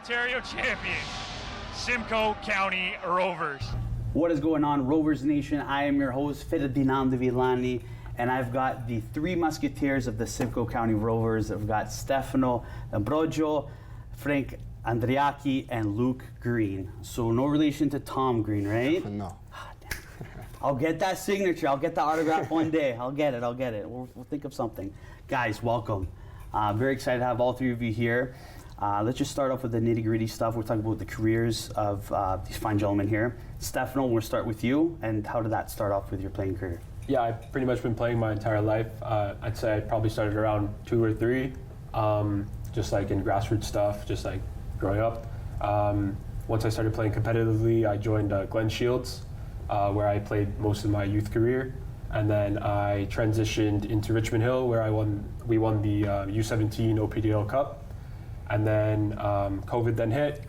Ontario champions, Simcoe County Rovers. What is going on, Rovers Nation? I am your host, Fernando Villani, and I've got the three musketeers of the Simcoe County Rovers. I've got Stephano Ambrogio, Frank Andreacchi, and Luke Green. So no relation to Tom Green, right? No. I'll get that signature. I'll get the autograph one day. I'll get it. We'll think of something. Guys, welcome. Very excited to have all three of you here. Let's just start off with the nitty-gritty stuff. We're talking about the careers of these fine gentlemen here. Stefano, we'll start with you. And how did that start off with your playing career? Yeah, I've pretty much been playing my entire life. I'd say I probably started around 2 or 3, just like in grassroots stuff, just like growing up. Once I started playing competitively, I joined Glen Shields, where I played most of my youth career. And then I transitioned into Richmond Hill, where we won the U17 OPDL Cup. And then COVID then hit.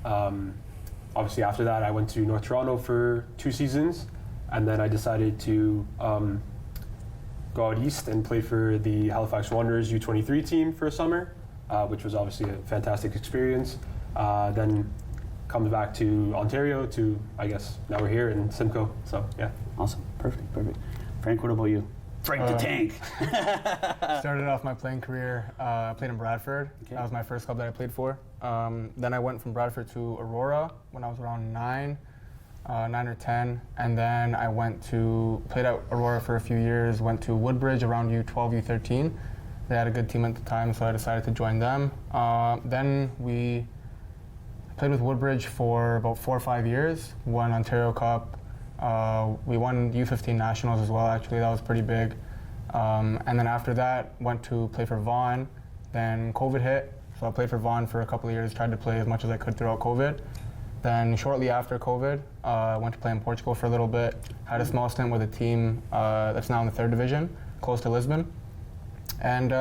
Obviously after that, I went to North Toronto for 2 seasons. And then I decided to go out east and play for the Halifax Wanderers U23 team for a summer, which was obviously a fantastic experience. Then comes back to Ontario to, I guess, now we're here in Simcoe. So, yeah. Awesome. Perfect. Frank, what about you? Frank the Tank. Started off my playing career, I played in Bradford. Okay. That was my first club that I played for. Then I went from Bradford to Aurora when I was around 9 or 10. And then I played at Aurora for a few years, went to Woodbridge around U12, U13. They had a good team at the time, so I decided to join them. Then we played with Woodbridge for about 4 or 5 years, won Ontario Cup. We won U15 Nationals as well, actually. That was pretty big. And then after that, went to play for Vaughan. Then COVID hit, so I played for Vaughan for a couple of years, tried to play as much as I could throughout COVID. Then shortly after COVID, I went to play in Portugal for a little bit. Had a small stint with a team that's now in the 3rd division, close to Lisbon. And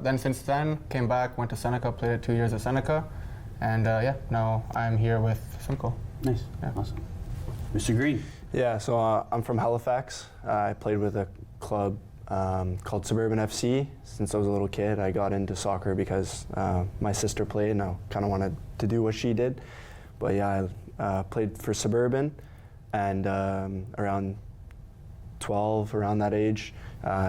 then since then, came back, went to Seneca, played 2 years at Seneca. And now I'm here with Simcoe. Nice, yeah. Awesome. Mr. Green. Yeah, so I'm from Halifax. I played with a club called Suburban FC. Since I was a little kid, I got into soccer because my sister played and I kind of wanted to do what she did. But yeah, I played for Suburban, and around 12, around that age,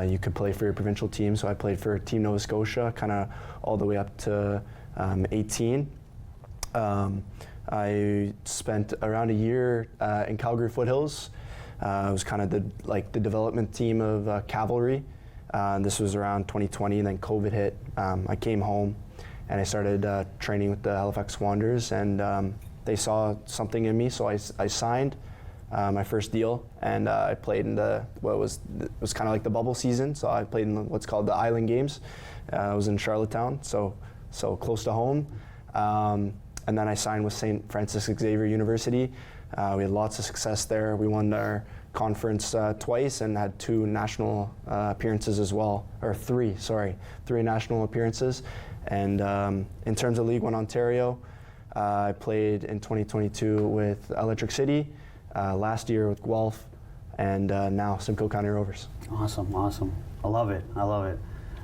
you could play for your provincial team. So I played for Team Nova Scotia, kind of all the way up to 18. I spent around a year in Calgary Foothills. I was kind of the development team of Cavalry. This was around 2020, and then COVID hit. I came home and I started training with the Halifax Wanderers, and they saw something in me, so I signed my first deal, and I played in what was kind of like the bubble season. So I played in what's called the Island Games. I was in Charlottetown, so close to home. And then I signed with St. Francis Xavier University. We had lots of success there. We won our conference twice and had 2 national appearances as well, or 3 national appearances. And in terms of League One Ontario, I played in 2022 with Electric City, last year with Guelph, and now Simcoe County Rovers. Awesome. I love it.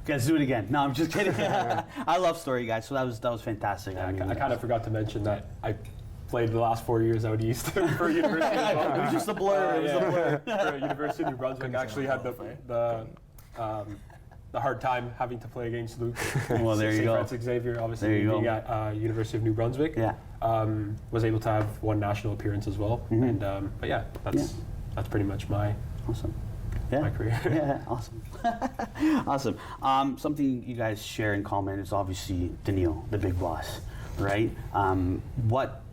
Let's do it again. No, I'm just kidding. I love story, guys. So that was fantastic. Yeah, I kind of forgot to mention that I played the last 4 years out east for University. It was just a blur. For University of New Brunswick, I actually had the hard time having to play against Luke. Well, there you go. St. Francis Xavier, obviously being at University of New Brunswick. Yeah. Was able to have 1 national appearance as well. Mm-hmm. And but yeah, that's pretty much my career. Yeah, awesome. Awesome. Something you guys share in common is obviously Daniil, the big boss, right? What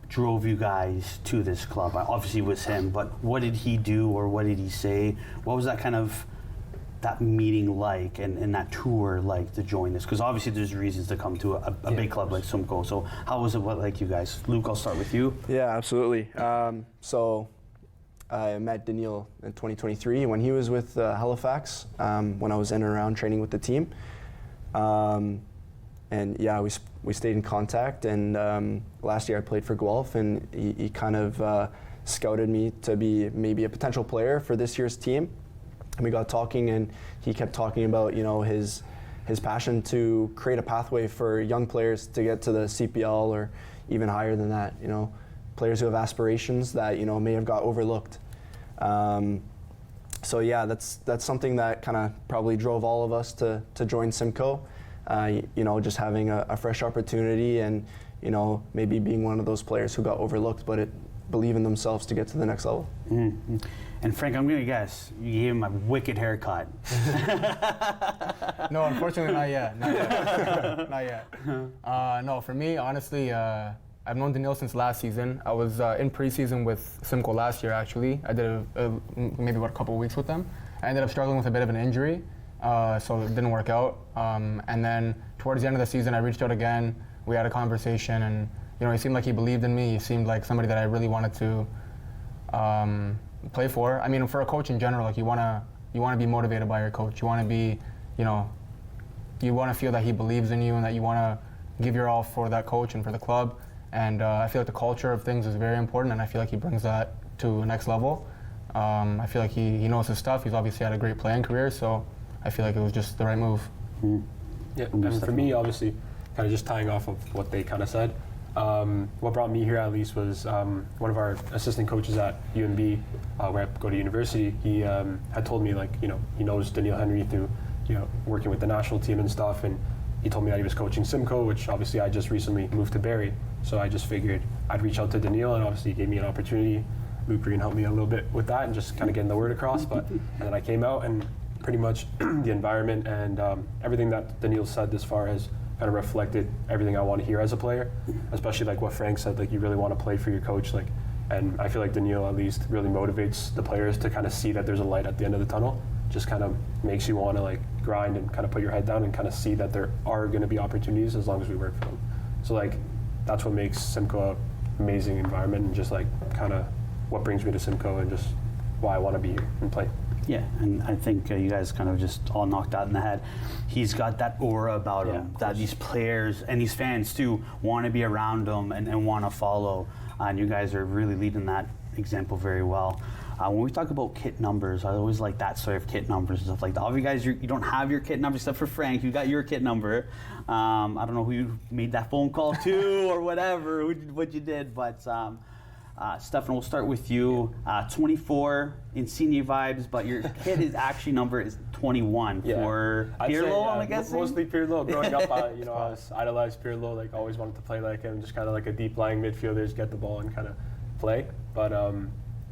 drove you guys to this club? Obviously it was him, but what did he do or what did he say? What was that meeting like and that tour like to join this? Because obviously there's reasons to come to a big club like Simcoe. So how was it like you guys? Luke, I'll start with you. Yeah, absolutely. So I met Daniil in 2023 when he was with Halifax, when I was in and around training with the team. And yeah, we stayed in contact, and last year I played for Guelph, and he kind of scouted me to be maybe a potential player for this year's team. And we got talking, and he kept talking about his his passion to create a pathway for young players to get to the CPL or even higher than that. You know, players who have aspirations that, you know, may have got overlooked. So yeah, that's something that kind of probably drove all of us to join Simcoe. You know, just having a fresh opportunity and, you know, maybe being one of those players who got overlooked, but believe in themselves to get to the next level. Mm-hmm. And Frank, I'm going to guess you gave him a wicked haircut. No, unfortunately not yet. Not yet. No, for me, honestly, I've known Daniil since last season. I was in preseason with Simcoe last year, actually. I did maybe about a couple of weeks with them. I ended up struggling with a bit of an injury, so it didn't work out. And then towards the end of the season, I reached out again. We had a conversation, and you know, he seemed like he believed in me. He seemed like somebody that I really wanted to play for. I mean, for a coach in general, like you want to be motivated by your coach. You want to be, you know, you want to feel that he believes in you and that you want to give your all for that coach and for the club. And I feel like the culture of things is very important, and I feel like he brings that to the next level. I feel like he knows his stuff. He's obviously had a great playing career, so I feel like it was just the right move. Mm. Yeah, and for me, obviously, kind of just tying off of what they kind of said, what brought me here at least was one of our assistant coaches at UNB, where I go to university. He had told me, like, you know, he knows Daniil Henry through, you know, working with the national team and stuff, and he told me that he was coaching Simcoe, which obviously I just recently moved to Barrie, so I just figured I'd reach out to Daniil, and obviously he gave me an opportunity. Luke Green helped me a little bit with that and just kind of getting the word across, and then I came out, and pretty much the environment and everything that Daniil said this far has kind of reflected everything I want to hear as a player, especially like what Frank said, like you really want to play for your coach, like, and I feel like Daniil at least really motivates the players to kind of see that there's a light at the end of the tunnel. Just kind of makes you want to like grind and kind of put your head down and kind of see that there are going to be opportunities as long as we work for them. So like that's what makes Simcoe an amazing environment, and just like kind of what brings me to Simcoe and just why I want to be here and play. Yeah, and I think you guys kind of just all knocked out in the head. He's got that aura about him that these players and these fans too want to be around him and want to follow. And you guys are really leading that example very well. When we talk about kit numbers, I always like that sort of kit numbers and stuff like that. All of you guys, you don't have your kit number except for Frank. You got your kit number. I don't know who you made that phone call to or whatever, what you did, but Stephano, we'll start with you. 24 in senior vibes, but your kit is actually number is 21 for Pirlo, I'm guessing? Mostly Pirlo. Growing up, you know, I was idolized Pirlo, like always wanted to play like him, just kind of like a deep lying midfielder, just get the ball and kind of play.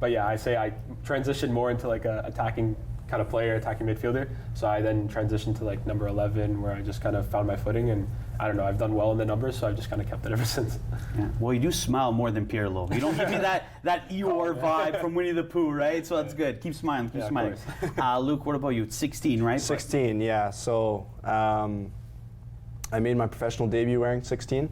But yeah, I say I transitioned more into like a attacking kind of player, attacking midfielder. So I then transitioned to like number 11, where I just kind of found my footing, and I don't know, I've done well in the numbers, so I've just kind of kept it ever since. Yeah. Well, you do smile more than Pirlo. You don't give me that Eeyore vibe from Winnie the Pooh, right? So that's good. Keep smiling, keep smiling. Luke, what about you? It's 16, right? 16, yeah. So I made my professional debut wearing 16.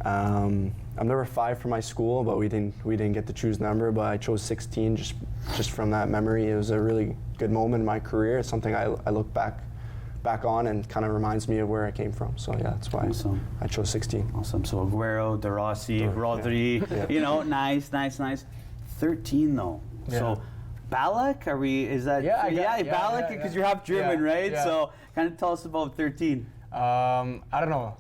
I'm number 5 for my school, but we didn't get to choose number, but I chose 16 just from that memory. It was a really good moment in my career. It's something I look back on and kind of reminds me of where I came from. So yeah, that's why I chose 16. Awesome. So Aguero, De Rossi, Rodri, you know, nice. 13 though. Yeah. So Balak, Balak, because you're half German, right? Yeah. So kind of tell us about 13. I don't know.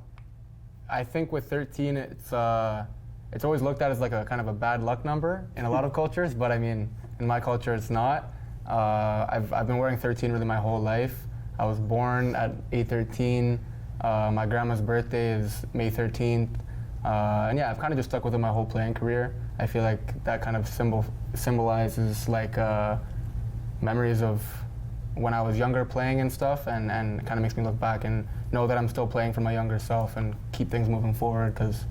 I think with 13, it's always looked at as like a kind of a bad luck number in a lot of cultures, but I mean, in my culture, it's not. I've been wearing 13 really my whole life. I was born at 8/13. My grandma's birthday is May 13th. And yeah, I've kind of just stuck with it my whole playing career. I feel like that kind of symbolizes like memories of when I was younger playing and stuff, and kind of makes me look back and know that I'm still playing for my younger self and keep things moving forward, because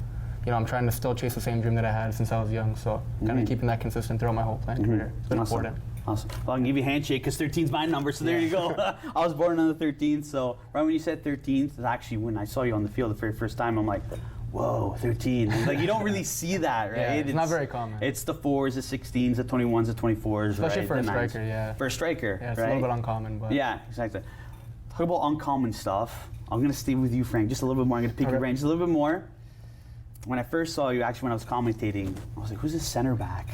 you know, I'm trying to still chase the same dream that I had since I was young, so kind of keeping that consistent throughout my whole playing career. It's been important. Awesome. Well, I can give you a handshake because 13's my number, so there you go. I was born on the 13th, so right when you said 13th, is actually when I saw you on the field the very first time, I'm like, whoa, 13. Like, you don't really see that, right? Yeah, it's not very common. It's the 4s, the 16s, the 21s, the 24s, especially right? for a striker, yeah. For a striker, yeah, it's right? a little bit uncommon, but yeah, exactly. Talk about uncommon stuff. I'm going to stay with you, Frank, just a little bit more. I'm going to pick your brain just a little bit more. when I first saw you, actually when I was commentating, I was like, who's this center back?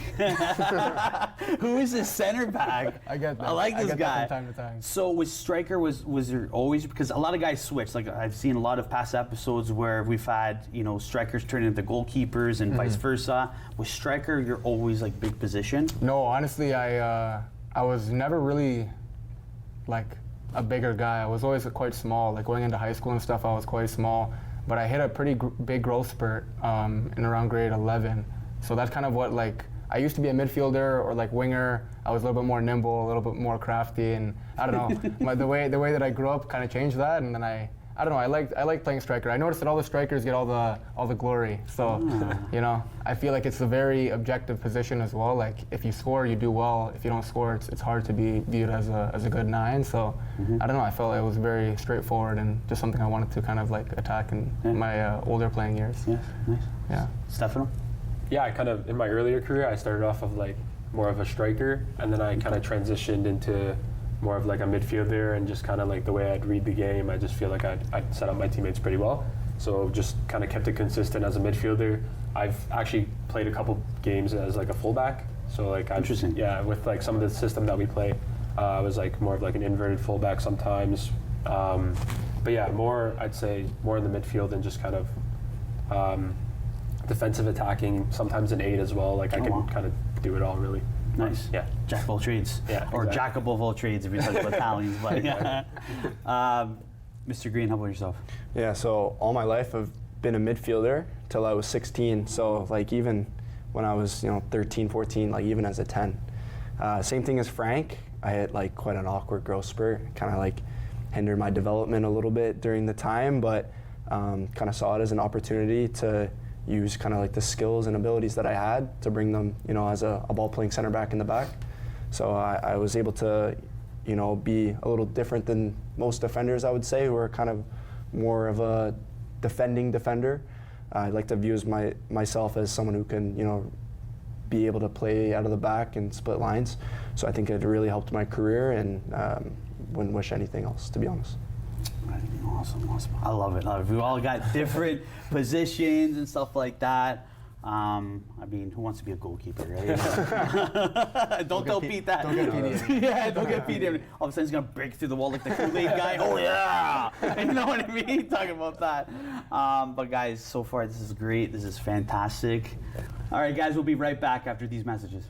Who is this center back? I get that. I like this get guy. that from time to time. So was striker, was there always, because a lot of guys switch, like I've seen a lot of past episodes where we've had, you know, strikers turn into goalkeepers and vice versa. Was striker, you're always like big position? No, honestly, I was never really like a bigger guy. I was always quite small. Like going into high school and stuff, I was quite small. But I hit a pretty big growth spurt in around grade 11. So that's kind of what, like, I used to be a midfielder or like winger. I was a little bit more nimble, a little bit more crafty, and I don't know. the way that I grew up kind of changed that, and then I don't know. I like playing striker. I noticed that all the strikers get all the glory. So you know, I feel like it's a very objective position as well. Like if you score, you do well. If you don't score, it's hard to be viewed as a good 9. So I don't know. I felt it was very straightforward and just something I wanted to kind of like attack in my older playing years. Yeah, nice. Yeah. Stephano? Yeah, I kind of, in my earlier career, I started off of like more of a striker, and then I kind of transitioned into more of like a midfielder, and just kind of like the way I'd read the game, I just feel like I'd set up my teammates pretty well. So just kind of kept it consistent as a midfielder. I've actually played a couple games as like a fullback. So like Interesting. Yeah, with like some of the system that we play, I was like more of like an inverted fullback sometimes. But yeah, I'd say more in the midfield and just kind of defensive attacking, sometimes an 8 as well. Like I can kind of do it all really. Nice. Yeah. Jack of all trades. Yeah, Or exactly. jack of all trades if you're talking about Italians. But Mr. Green, how about yourself? Yeah, so all my life I've been a midfielder till I was 16. So like even when I was 13, 14, like even as a 10. Same thing as Frank. I had like quite an awkward growth spurt, kind of like hindered my development a little bit during the time, but kind of saw it as an opportunity to use kind of like the skills and abilities that I had to bring them, as a ball-playing center back in the back. So I was able to, be a little different than most defenders, I would say, who are kind of more of a defending defender. I like to view myself as someone who can, be able to play out of the back and split lines. So I think it really helped my career, and wouldn't wish anything else, to be honest. Awesome. I love it. We all got different positions and stuff like that. I mean, who wants to be a goalkeeper, right? Don't tell Pete that. Don't get Pete. Yeah, don't get Pete. All of a sudden he's gonna break through the wall like the Kool-Aid guy. Oh yeah, you know what I mean? Talking about that. But guys, so far this is great. This is fantastic. All right, guys, we'll be right back after these messages.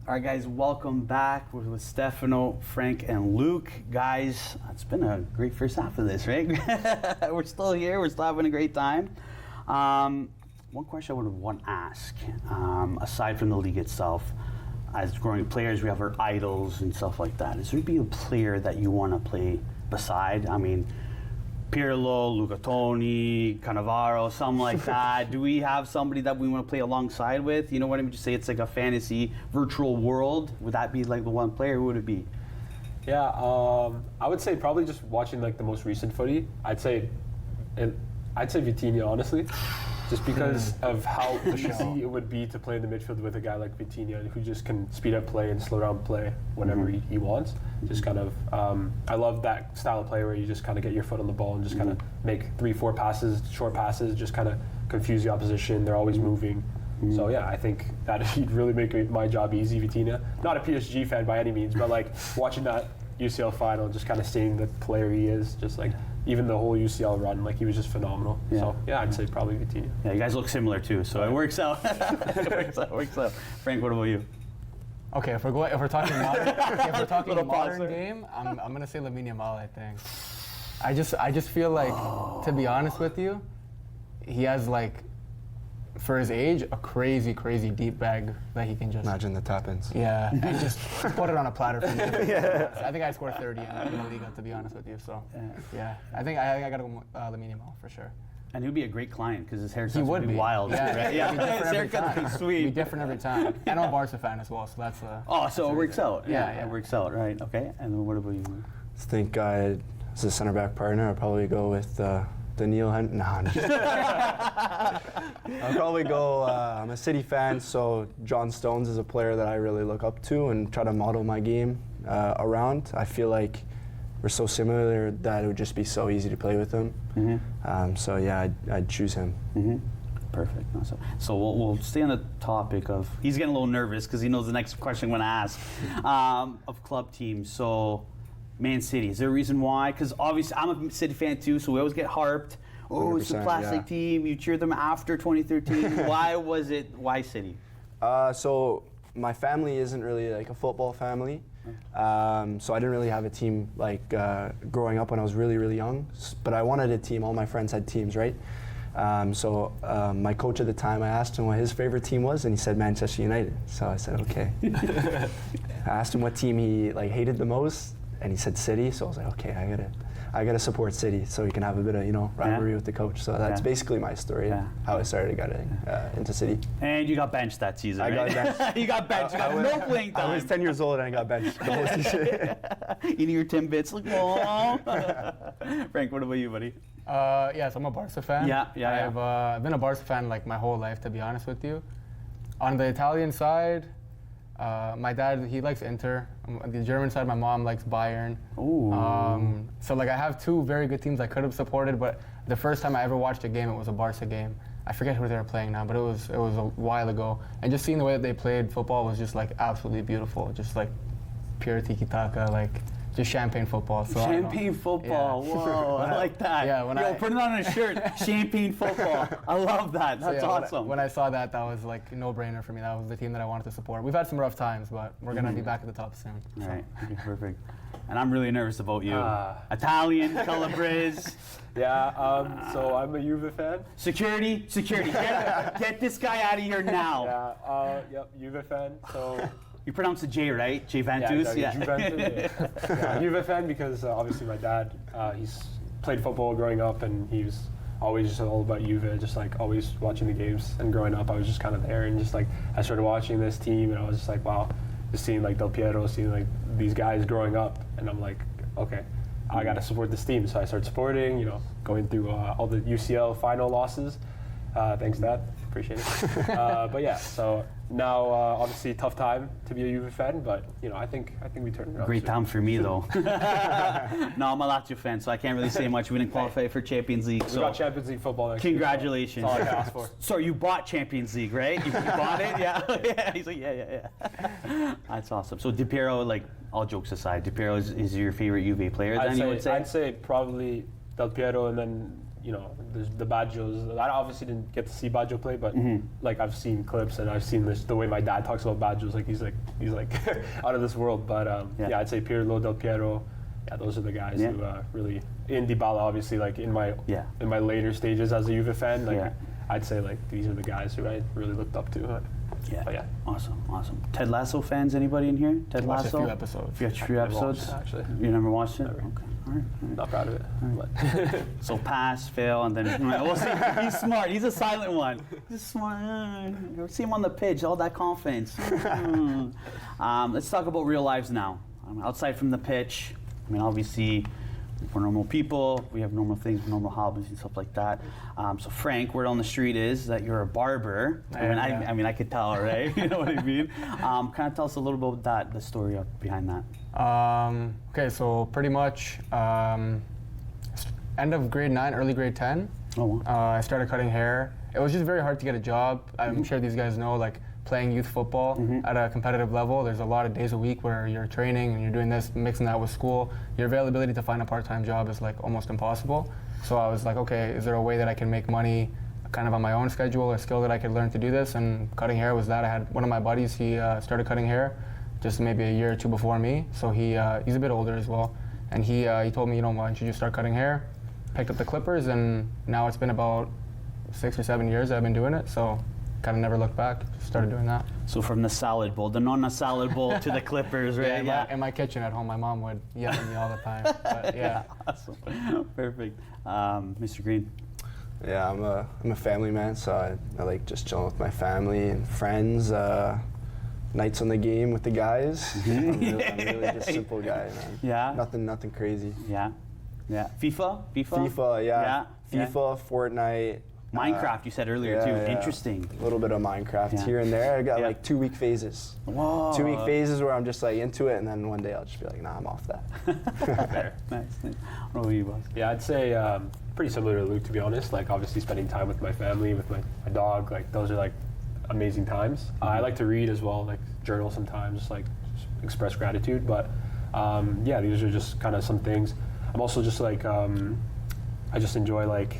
All right, guys, welcome back. We're with Stephano, Frank, and Luke. Guys, it's been a great first half of this, right? We're still here. We're still having a great time. One question I would want to ask, aside from the league itself, as growing players, we have our idols and stuff like that. Is there be a player that you want to play beside? I mean, Pirlo, Luca Toni, Cannavaro, something like that. Do we have somebody that we want to play alongside with? You know what I mean? Just say it's like a fantasy virtual world. Would that be like the one player? Who would it be? Yeah, I would say probably just watching like the most recent footy. I'd say Vitinha, honestly, just because of how easy it would be to play in the midfield with a guy like Vitinha, who just can speed up play and slow down play whenever he wants. Just kind of, I love that style of play where you just kind of get your foot on the ball and just kind of make 3-4 passes, short passes, just kind of confuse the opposition. They're always moving. So yeah, I think that he'd really make my job easy, Vitinha. Not a PSG fan by any means, but like watching that UCL final, just kind of seeing the player he is, just like even the whole UCL run, like he was just phenomenal. Yeah. So yeah, I'd say probably Vitinha. Yeah, you guys look similar too, so it works out. It works out. Frank, what about you? Okay, if we're talking modern, Little modern pause game, I'm gonna say Lamine Yamal. I think. I just feel like, to be honest with you, he has like, for his age, a crazy deep bag that he can just Imagine the tap-ins. Yeah, and just put it on a platter for me. I think I scored 30 in the Liga, to be honest with you. So yeah, I think I got to go Lamine Yamal for sure. And he'd be a great client because his haircut He would be be wild. Yeah, right? yeah. Be different His every haircut would time. be sweet. Be different every time. And I'm a Barca fan as well, so that's. So it works out. Yeah, It works out, right? Okay. And then what about you? I think as a center back partner, I'd probably go with Daniil Hunt. No, I'm just I'll probably go. I'm a City fan, so John Stones is a player that I really look up to and try to model my game around. I feel like we're so similar that it would just be so easy to play with him. So yeah, I'd choose him. Perfect. Awesome. So we'll stay on the topic of. He's getting a little nervous because he knows the next question I'm going to ask of club teams. So. Man City, is there a reason why? Because obviously I'm a City fan too, so we always get harped. Oh, it's a plastic team. You cheered them after 2013. Why City? So my family isn't really like a football family. So I didn't really have a team like growing up when I was really, really young. But I wanted a team. All my friends had teams, right? So my coach at the time, I asked him what his favorite team was, and he said Manchester United. So I said, okay. I asked him what team he like hated the most. And he said City, so I was like, okay, I gotta support City, so we can have a bit of rivalry with the coach. So that's basically my story, how I started getting into City. And you got benched that season. I got benched. You got benched. You got no playing time. I was 10 years old and I got benched the whole season. Eating your Timbits, like, whoa. Frank, what about you, buddy? So I'm a Barca fan. Yeah. I've been a Barca fan like my whole life, to be honest with you. On the Italian side, my dad, he likes Inter. On the German side, my mom likes Bayern. Ooh. So like I have two very good teams I could have supported, but the first time I ever watched a game, it was a Barca game. I forget who they were playing now, but it was a while ago. And just seeing the way that they played football was just like absolutely beautiful. Just like pure tiki-taka, like just champagne football. So champagne football, whoa, I like that. Yeah, put it on a shirt, champagne football. I love that, that's awesome. When I saw that, that was like a no-brainer for me. That was the team that I wanted to support. We've had some rough times, but we're going to be back at the top soon. All right, okay, perfect. And I'm really nervous about you. Italian, Calabrese. Yeah, so I'm a Juve fan. Security, get this guy out of here now. Yep, Juve fan, so... You pronounce the J, right? Juventus? Yeah, Juventus. Juve fan because obviously my dad, he's played football growing up and he was always just all about Juve, just like always watching the games. And growing up, I was just kind of there and just like I started watching this team and I was just like, wow, just seeing like Del Piero, seeing like these guys growing up, and I'm like, okay, I got to support this team. So I started supporting, going through all the UCL final losses. Thanks, Dad. Appreciate it. But yeah, so now obviously tough time to be a Juve fan, but I think we turned it around. Great time for me though. No, I'm a Lazio fan, so I can't really say much. We didn't qualify for Champions League. We got Champions League football next year. Congratulations. That's all I can ask for. So you bought Champions League, right? You bought it? Yeah. He's like, yeah. That's awesome. So Di Piero, like all jokes aside, Di Piero is your favorite Juve player? I'd say probably Del Piero, and then there's the Baggios. I obviously didn't get to see Baggio play, but like I've seen clips and I've seen the way my dad talks about Baggios, like he's like out of this world. But I'd say Pirlo, Del Piero. Yeah, those are the guys who really. In Dybala, obviously, like in my later stages as a Juve fan, like I'd say like these are the guys who I really looked up to. But awesome. Ted Lasso fans? Anybody in here? Ted Lasso? A few episodes. You watched a few episodes? Actually, you never watched it? Never. Okay. All right. Not proud of it. But So pass, fail, and then we'll see. He's smart. He's a silent one. He's smart. See him on the pitch, all that confidence. Let's talk about real lives now. Outside from the pitch, obviously, we're normal people. We have normal things, normal hobbies and stuff like that. So Frank, word on the street is that you're a barber. I could tell, right? You know what I mean? Kind of tell us a little bit about the story behind that. Okay, so pretty much end of grade 9, early grade 10, I started cutting hair. It was just very hard to get a job. I'm sure these guys know, like playing youth football at a competitive level, there's a lot of days a week where you're training and you're doing this, mixing that with school. Your availability to find a part-time job is like almost impossible. So I was like, okay, is there a way that I can make money kind of on my own schedule, a skill that I could learn to do this? And cutting hair was that. I had one of my buddies, he started cutting hair just maybe a year or two before me. So he's a bit older as well. And he told me, why don't you just start cutting hair? Picked up the clippers, and now it's been about 6 or 7 years that I've been doing it. So kind of never looked back, just started doing that. So from the salad bowl, the nonna salad bowl to the clippers, right? In my kitchen at home, my mom would yell at me all the time. But yeah. Awesome. Perfect. Mr. Green. Yeah, I'm a family man, so I like just chilling with my family and friends. Nights on the game with the guys. I'm really just a simple guy, man. Yeah. Nothing crazy. Yeah. Yeah. FIFA? FIFA, yeah. Yeah. FIFA, Fortnite. Minecraft, you said earlier too. Interesting. A little bit of Minecraft here and there. I got like 2-week phases. Whoa. 2-week phases where I'm just like into it, and then one day I'll just be like, nah, I'm off that. Fair. Nice. What about you, boss? Yeah, I'd say pretty similar to Luke, to be honest. Like, obviously spending time with my family, with my dog, like, those are like amazing times. I like to read as well, like journal sometimes, like express gratitude. But yeah, these are just kind of some things. I'm also just like, I just enjoy like,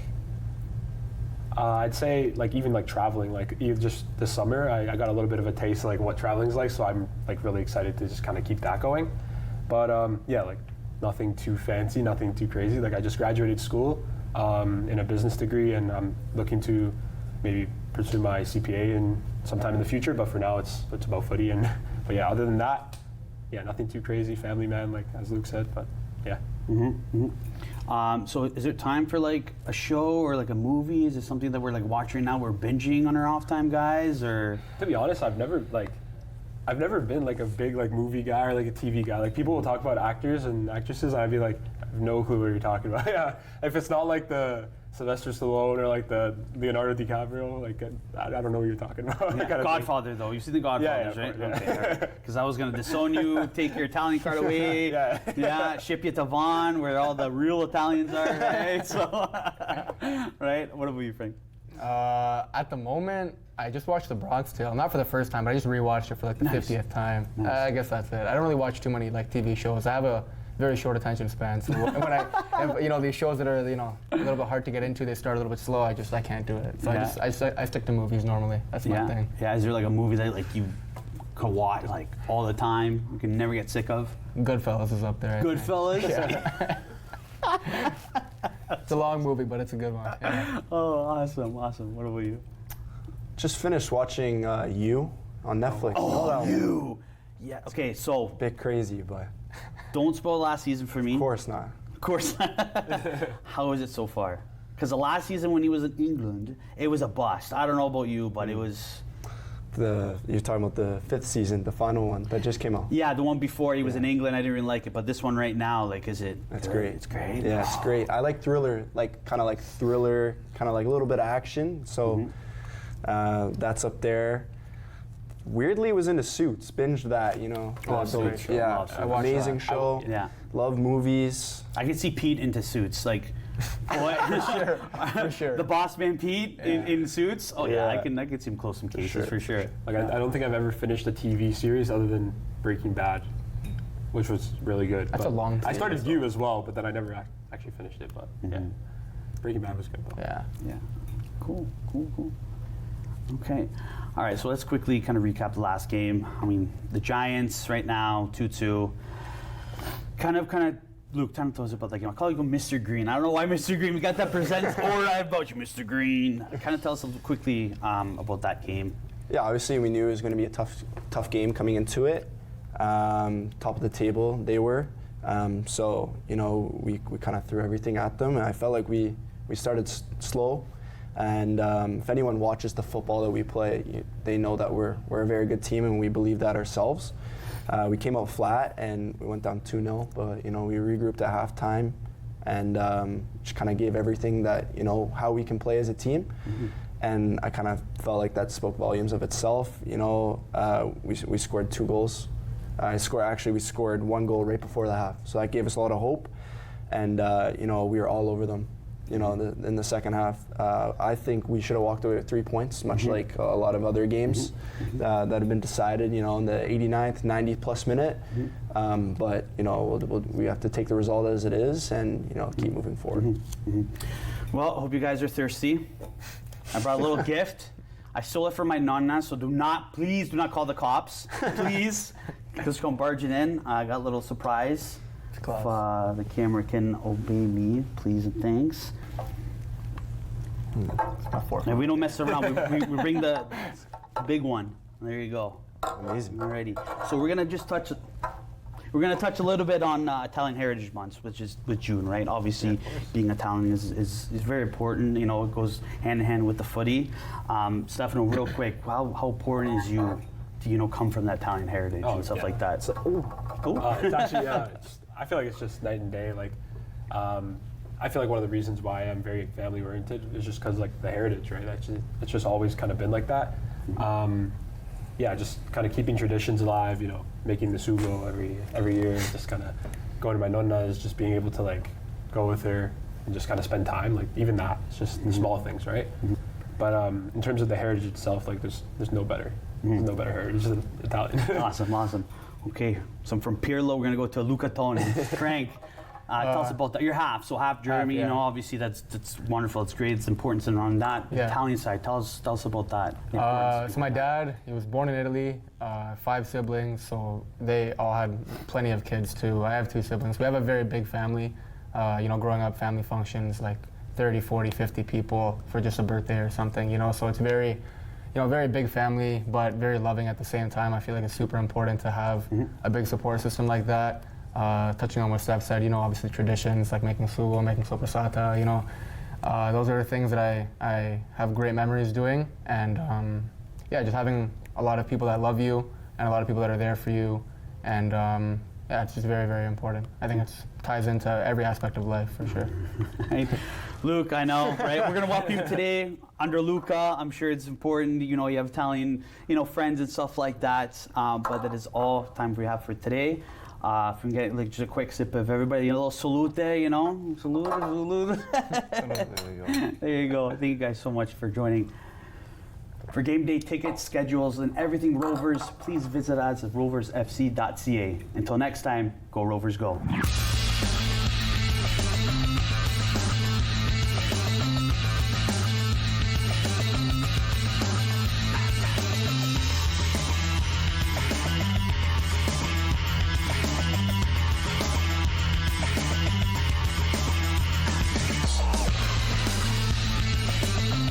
I'd say like even like traveling, like even just this summer, I got a little bit of a taste of like what traveling's like, so I'm like really excited to just kind of keep that going. But yeah, like nothing too fancy, nothing too crazy. Like I just graduated school in a business degree, and I'm looking to maybe pursue my CPA in sometime in the future. But for now, it's about footy. And but yeah, other than that, yeah, nothing too crazy. Family man, like as Luke said. But yeah. So is there time for like a show or like a movie? Is it something that we're like watching now? We're binging on our off time, guys, or? To be honest, I've never been like a big like movie guy or like a TV guy. Like people will talk about actors and actresses, and I'd be like, I have no clue what you're talking about. Yeah, if it's not like the Sylvester Stallone or like the Leonardo DiCaprio, like I don't know what you're talking about. Yeah, Godfather though, you've seen the Godfathers, right? Yeah. Okay, because I was gonna disown you, take your Italian card away, ship you to Vaughan where all the real Italians are, right? So, right? What about you, Frank? At the moment, I just watched The Bronx Tale. Not for the first time, but I just rewatched it for like the 50th time. I guess that's it. I don't really watch too many like TV shows. I have a very short attention span. So when these shows that are a little bit hard to get into, they start a little bit slow. I can't do it. So I stick to movies normally. That's my thing. Yeah. Is there like a movie that like you could watch like all the time? You can never get sick of? Goodfellas is up there. Goodfellas. It's a long movie, but it's a good one. Yeah. Oh, awesome. What about you? Just finished watching You on Netflix. Oh, You. Yeah. Okay, so Bit crazy, but don't spoil last season for me. of course not. Of course. How is it so far? Because the last season when he was in England, it was a bust. I don't know about you, but it was. You're talking about the 5th season, the final one that just came out. Yeah, the one before he was in England, I didn't really like it, but this one right now, like, is it? That's good? great. It's great. Yeah, it's great. I like thriller, kind of like a little bit of action. So that's up there. Weirdly, was into Suits. Binged that, Oh, it's a great show. Yeah, Love Suits. amazing show. Yeah. Love movies. I can see Pete into Suits, like. For sure. The boss man Pete in Suits. Oh yeah, I can see him close some cases for sure. Like I don't think I've ever finished a TV series other than Breaking Bad, which was really good. That's a long time. I started You as well, but then I never actually finished it. But yeah, Breaking Bad was good though. Yeah. Cool. Okay. All right, so let's quickly kind of recap the last game. I mean, the Giants right now 2-2. Kind of. Luke, tell us about that game. I call you Mr. Green. I don't know why Mr. Green. We got that presents aura about you, Mr. Green. Kind of tell us quickly about that game. Yeah, obviously we knew it was going to be a tough game coming into it. Top of the table they were. So we kind of threw everything at them, and I felt like we started slow. And if anyone watches the football that we play, they know that we're a very good team, and we believe that ourselves. We came out flat and we went down 2-0, but we regrouped at halftime and just kind of gave everything that how we can play as a team. And I kind of felt like that spoke volumes of itself. We scored 2 goals. We scored 1 goal right before the half, so that gave us a lot of hope. And we were all over them. In the second half, I think we should have walked away with 3 points, much like a lot of other games that have been decided, in the 89th, 90-plus minute. But we have to take the result as it is and keep moving forward. Well, I hope you guys are thirsty. I brought a little gift. I stole it from my nonna, so please do not call the cops, please. Just come barging in. I got a little surprise. If the camera can obey me, please and thanks. And we don't mess around. We bring the big one. There you go. Amazing. Alrighty. So we're gonna just touch. We're gonna touch a little bit on Italian Heritage Month, which is with June, right? Obviously, being Italian is very important. It goes hand in hand with the footy. Stephano, real quick, how important is you to come from that Italian heritage and stuff like that? So, it's actually I feel like it's just night and day. Like I feel like one of the reasons why I'm very family oriented is just because like the heritage, right? It's just always kind of been like that. Yeah, just kind of keeping traditions alive, you know, making the sugo every year, just kind of going to my nonna's, just being able to like go with her and just kind of spend time, like even that, it's just the small things, right? But in terms of the heritage itself, like there's no better. There's no better heritage than Italian. Awesome. Okay, so from Pirlo, we're gonna go to Luca Toni. Frank, tell us about that. You're half, so half German. Yeah. You know, obviously that's wonderful. It's great. It's important. And on that Italian side, tell us about that. So my dad, he was born in Italy. 5 siblings, so they all had plenty of kids too. I have 2 siblings. We have a very big family. You know, growing up, family functions like 30, 40, 50 people for just a birthday or something. You know, so it's very big family, but very loving at the same time. I feel like it's super important to have a big support system like that. Touching on what Steph said, you know, obviously traditions like making sugo, making soppressata, you know, those are the things that I have great memories doing. And just having a lot of people that love you and a lot of people that are there for you. And it's just very, very important. I think it ties into every aspect of life for sure. Right. Luke, I know, right? We're gonna welcome you today under Luca. I'm sure it's important. You know, you have Italian, friends and stuff like that. But that is all time we have for today. If we can get like just a quick sip of everybody, a little salute, salute. There you go. Thank you guys so much for joining. For game day tickets, schedules, and everything Rovers, please visit us at roversfc.ca. Until next time, go Rovers, go.